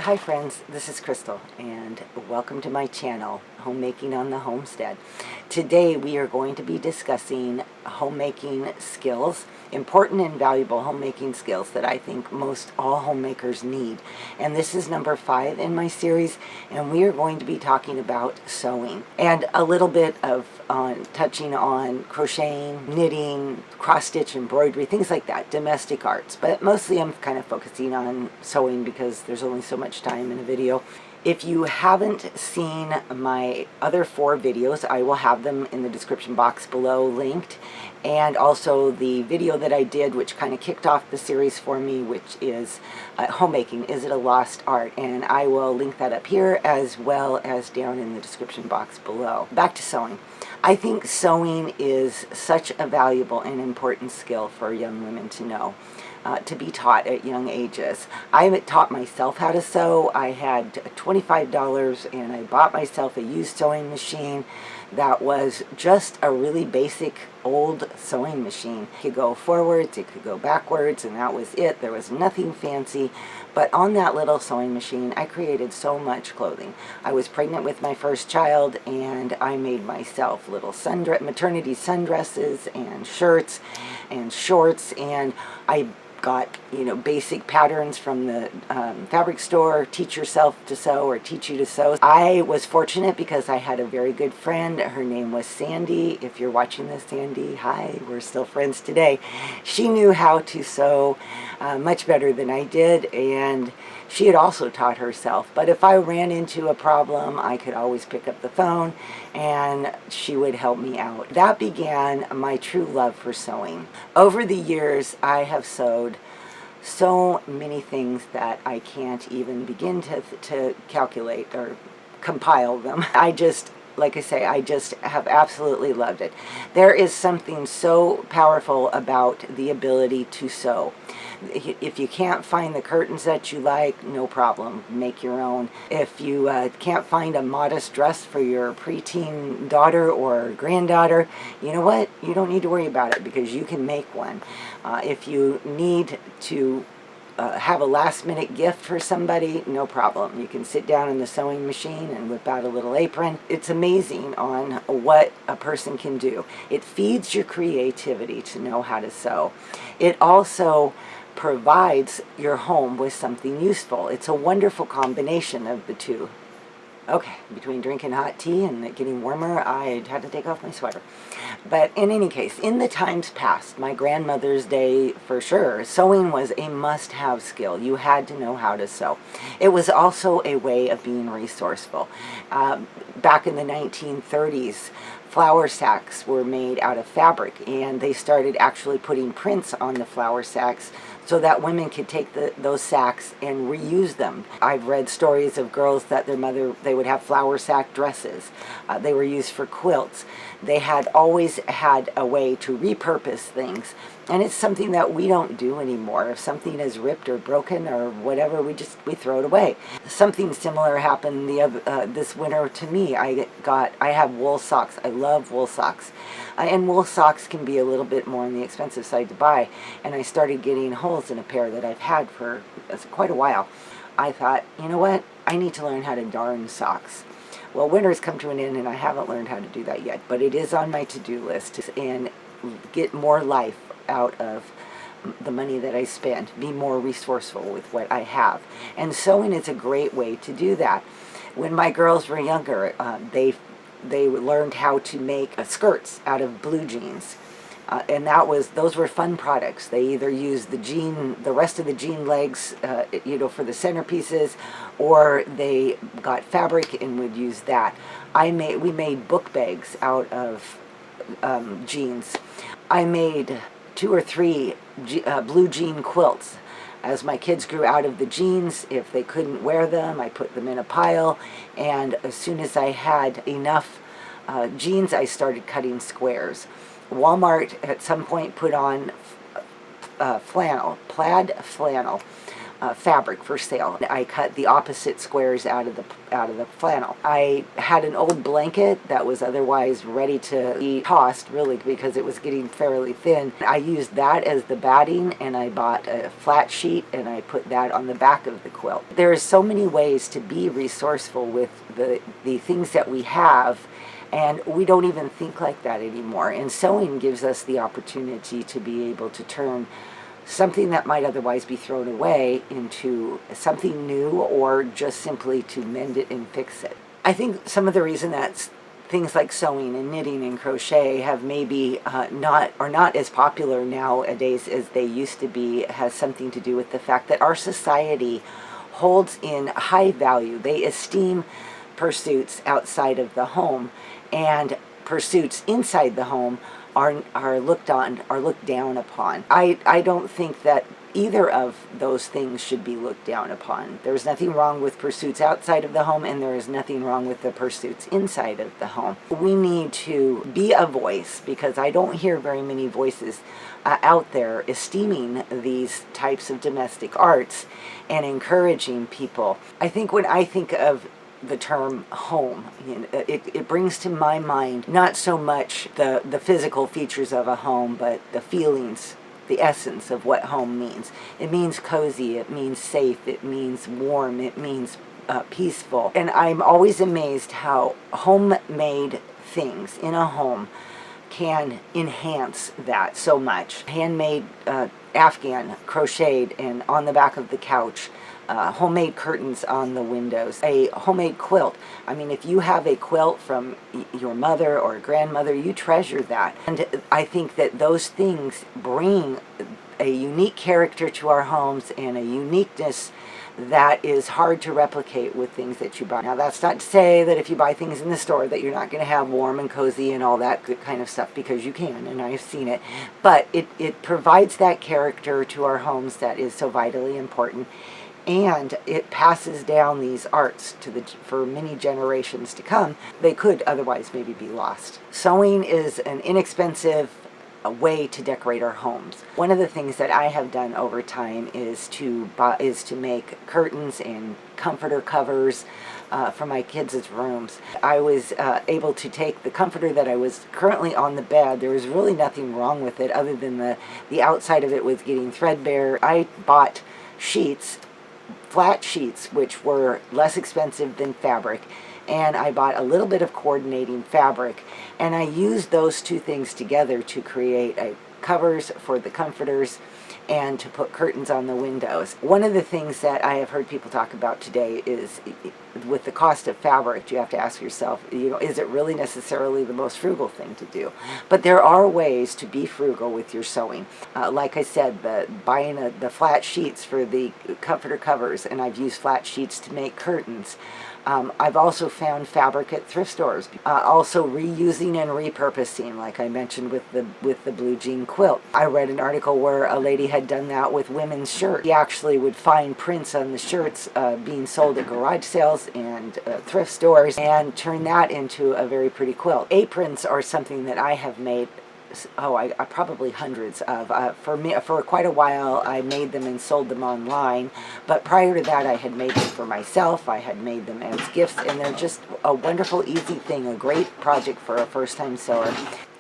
Hi friends, this is Crystal and welcome to my channel, Homemaking on the Homestead. Today we are going to be discussing homemaking skills, important and valuable homemaking skills that I think most all homemakers need. And this is number 5 in my series, and we are going to be talking about sewing and a little bit of touching on crocheting, knitting, cross-stitch, embroidery, things like that, domestic arts. But mostly I'm kind of focusing on sewing because there's only so much time in a video. If you haven't seen my other 4 videos, I will have them in the description box below linked. And also the video that I did, which kind of kicked off the series for me, which is homemaking, is it a lost art? And I will link that up here as well as down in the description box below. Back to sewing. I think sewing is such a valuable and important skill for young women to know. To be taught at young ages. I taught myself how to sew. I had $25 and I bought myself a used sewing machine that was just a really basic old sewing machine. It could go forwards, it could go backwards, and that was it. There was nothing fancy. But on that little sewing machine, I created so much clothing. I was pregnant with my first child, and I made myself little maternity sundresses and shirts and shorts, and I got, basic patterns from the fabric store, teach yourself to sew or teach you to sew. I was fortunate because I had a very good friend. Her name was Sandy. If you're watching this, Sandy, hi, we're still friends today. She knew how to sew much better than I did, and she had also taught herself. But if I ran into a problem, I could always pick up the phone and she would help me out. That began my true love for sewing. Over the years, I have sewed so many things that I can't even begin to calculate or compile them. Like I say, I just have absolutely loved it. There is something so powerful about the ability to sew. If you can't find the curtains that you like, no problem, make your own. If you can't find a modest dress for your preteen daughter or granddaughter, you know what? You don't need to worry about it because you can make one. If you need to have a last-minute gift for somebody, no problem. You can sit down in the sewing machine and whip out a little apron. It's amazing on what a person can do. It feeds your creativity to know how to sew. It also provides your home with something useful. It's a wonderful combination of the two. Okay, between drinking hot tea and it getting warmer, I had to take off my sweater. But in any case, in the times past, my grandmother's day for sure, sewing was a must-have skill. You had to know how to sew. It was also a way of being resourceful. Back in the 1930s, flour sacks were made out of fabric, and they started actually putting prints on the flour sacks so that women could take those sacks and reuse them. I've read stories of girls that they would have flour sack dresses. They were used for quilts. They had always had a way to repurpose things. And it's something that we don't do anymore. If something is ripped or broken or whatever, we throw it away. Something similar happened this winter to me. I have wool socks. I love wool socks. And wool socks can be a little bit more on the expensive side to buy. And I started getting holes in a pair that I've had for quite a while. I thought, you know what? I need to learn how to darn socks. Well, winter's come to an end and I haven't learned how to do that yet. But it is on my to-do list and get more life out of the money that I spend, be more resourceful with what I have. And sewing is a great way to do that. When my girls were younger, they learned how to make skirts out of blue jeans. And those were fun products. They either used the rest of the jean legs, for the centerpieces, or they got fabric and would use that. We made book bags out of jeans. I made 2 or 3 blue jean quilts. As my kids grew out of the jeans, if they couldn't wear them, I put them in a pile, and as soon as I had enough jeans, I started cutting squares. Walmart at some point put on plaid flannel. fabric for sale. I cut the opposite squares out of the flannel. I had an old blanket that was otherwise ready to be tossed, really, because it was getting fairly thin. I used that as the batting, and I bought a flat sheet and I put that on the back of the quilt. There are so many ways to be resourceful with the things that we have, and we don't even think like that anymore. And sewing gives us the opportunity to be able to turn something that might otherwise be thrown away into something new, or just simply to mend it and fix it. I think some of the reason that things like sewing and knitting and crochet have maybe are not as popular nowadays as they used to be has something to do with the fact that our society holds in high value. They esteem pursuits outside of the home, and pursuits inside the home are looked down upon. I don't think that either of those things should be looked down upon. There's nothing wrong with pursuits outside of the home, and there is nothing wrong with the pursuits inside of the home. We need to be a voice, because I don't hear very many voices out there esteeming these types of domestic arts and encouraging people. I think when I think of the term home, it brings to my mind not so much the physical features of a home, but the feelings, the essence of what home means. It means cozy, it means safe, it means warm, it means peaceful. And I'm always amazed how homemade things in a home can enhance that so much. Handmade Afghan, crocheted and on the back of the couch, homemade curtains on the windows, a homemade quilt. I mean, if you have a quilt from your mother or grandmother, you treasure that. And I think that those things bring a unique character to our homes and a uniqueness that is hard to replicate with things that you buy. Now, that's not to say that if you buy things in the store that you're not going to have warm and cozy and all that good kind of stuff, because you can, and I've seen it. But it provides that character to our homes that is so vitally important. And it passes down these arts for many generations to come. They could otherwise maybe be lost. Sewing is an inexpensive way to decorate our homes. One of the things that I have done over time is to make curtains and comforter covers for my kids' rooms. I was able to take the comforter that I was currently on the bed. There was really nothing wrong with it other than the outside of it was getting threadbare. I bought sheets, flat sheets, which were less expensive than fabric, and I bought a little bit of coordinating fabric, and I used those two things together to create covers for the comforters and to put curtains on the windows. One of the things that I have heard people talk about today is, with the cost of fabric, you have to ask yourself, is it really necessarily the most frugal thing to do? But there are ways to be frugal with your sewing. Like I said, buying the flat sheets for the comforter covers, and I've used flat sheets to make curtains. I've also found fabric at thrift stores. Also reusing and repurposing, like I mentioned with the blue jean quilt. I read an article where a lady had done that with women's shirts. She actually would find prints on the shirts being sold at garage sales and thrift stores, and turn that into a very pretty quilt. Aprons are something that I have made. I probably hundreds of. For quite a while I made them and sold them online, but prior to that I had made them for myself. I had made them as gifts, and they're just a wonderful, easy thing, a great project for a first-time sewer.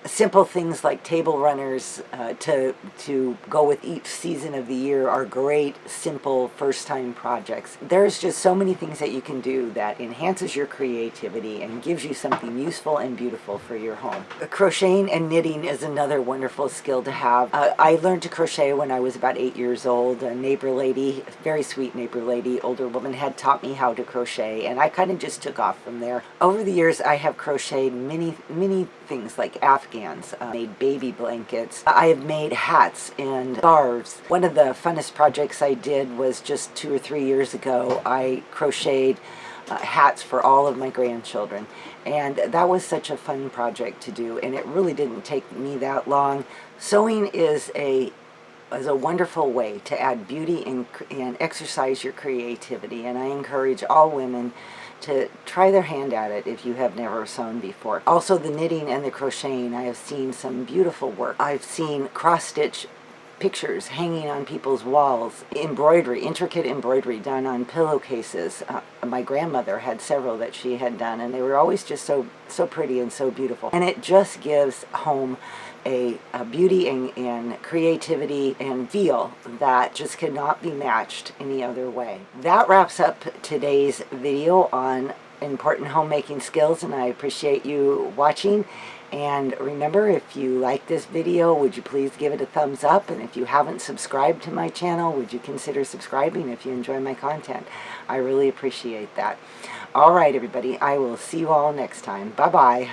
Simple things like table runners to go with each season of the year are great, simple, first-time projects. There's just so many things that you can do that enhances your creativity and gives you something useful and beautiful for your home. Crocheting and knitting is another wonderful skill to have. I learned to crochet when I was about 8 years old. A neighbor lady, very sweet neighbor lady, older woman, had taught me how to crochet, and I kind of just took off from there. Over the years, I have crocheted many things like Afghans, made baby blankets. I have made hats and scarves. One of the funnest projects I did was just 2 or 3 years ago. I crocheted hats for all of my grandchildren, and that was such a fun project to do, and it really didn't take me that long. Sewing is a wonderful way to add beauty and exercise your creativity, and I encourage all women to try their hand at it if you have never sewn before. Also, the knitting and the crocheting, I have seen some beautiful work. I've seen cross-stitch pictures hanging on people's walls, embroidery, intricate embroidery done on pillowcases. My grandmother had several that she had done, and they were always just so pretty and so beautiful. And it just gives home a beauty and creativity and feel that just cannot be matched any other way. That wraps up today's video on important homemaking skills, and I appreciate you watching. And remember, if you like this video, would you please give it a thumbs up? And if you haven't subscribed to my channel, would you consider subscribing if you enjoy my content? I really appreciate that. All right, everybody, I will see you all next time. Bye-bye.